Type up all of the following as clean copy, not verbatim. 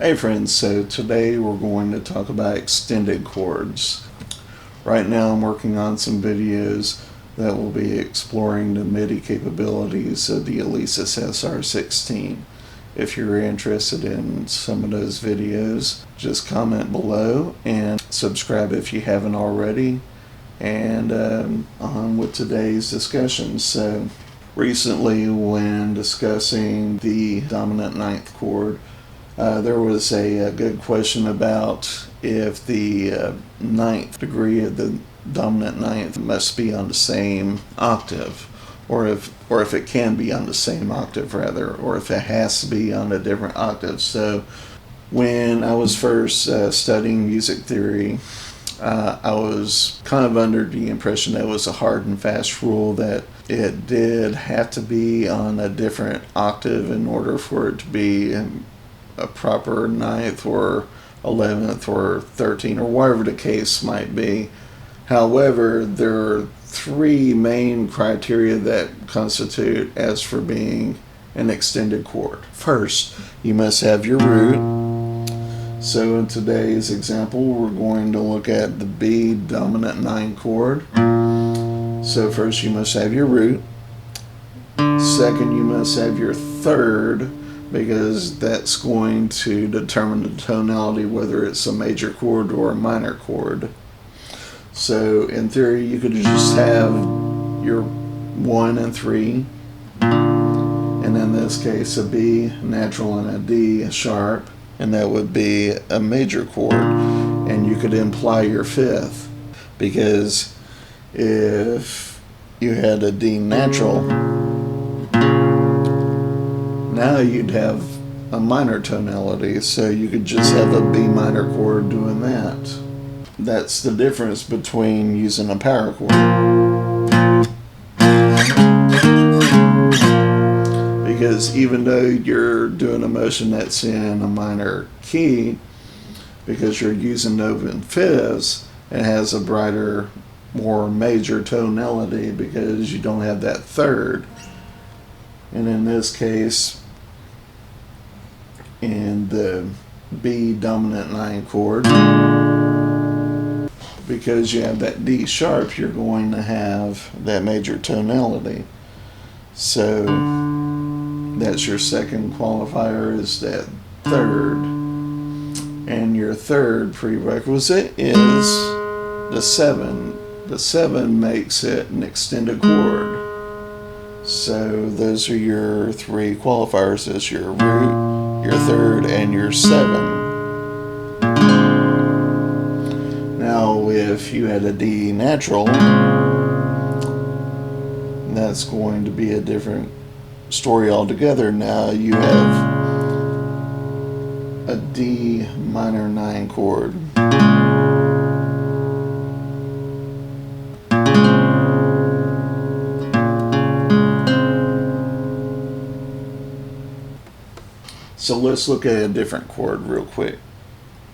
Hey friends, so today we're going to talk about extended chords. Right now I'm working on some videos that will be exploring the MIDI capabilities of the Alesis SR16. If you're interested in some of those videos, just comment below and subscribe if you haven't already. And on with today's discussion. So recently when discussing the dominant ninth chord, there was a good question about if the ninth degree of the dominant ninth must be on the same octave, or if it can be on the same octave rather, or if it has to be on a different octave. So when I was first studying music theory, I was kind of under the impression that it was a hard and fast rule that it did have to be on a different octave in order for it to be a proper ninth or 11th or 13th or whatever the case might be. However, there are three main criteria that constitute as for being an extended chord. First, you must have your root. So in today's example, we're going to look at the B dominant 9 chord. So first you must have your root. Second, you must have your third, because that's going to determine the tonality, whether it's a major chord or a minor chord. So in theory, you could just have your 1 and 3, and in this case a B natural and a D sharp, and that would be a major chord. And you could imply your fifth, because if you had a D natural, now you'd have a minor tonality, so you could just have a B minor chord doing that. That's the difference between using a power chord. Because even though you're doing a motion that's in a minor key, because you're using nova and fifths, it has a brighter, more major tonality because you don't have that third. And in this case, in the B dominant 9 chord, because you have that D sharp, you're going to have that major tonality. So that's your second qualifier, is that third. And your third prerequisite is the 7. The 7 makes it an extended chord. So those are your three qualifiers: as your root, your third, and your 7. Now if you had a D natural, that's going to be a different story altogether. Now you have a D minor 9 chord. So let's look at a different chord real quick.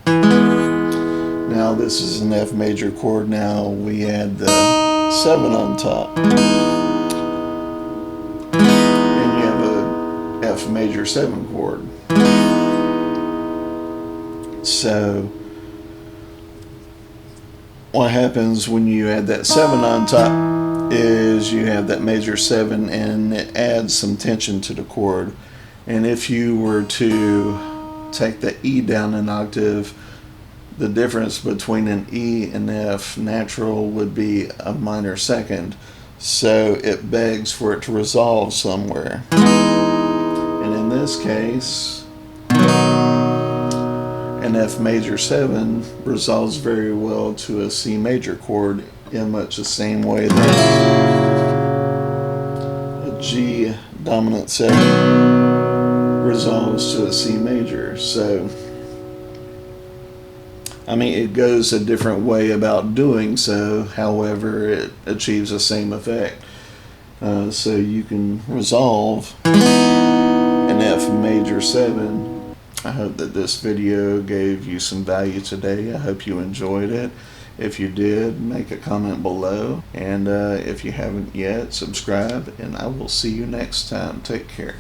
Now this is an F major chord. Now we add the 7 on top, and you have a F major 7 chord. So what happens when you add that 7 on top is you have that major 7, and it adds some tension to the chord. And if you were to take the E down an octave, the difference between an E and F natural would be a minor second. So it begs for it to resolve somewhere. And in this case, an F major 7 resolves very well to a C major chord in much the same way that a G dominant 7 resolves to a C major. So I mean, it goes a different way about doing so, however it achieves the same effect. So you can resolve an F major 7. I hope that this video gave you some value today. I hope you enjoyed it. If you did, make a comment below, and if you haven't yet, subscribe, and I will see you next time. Take care.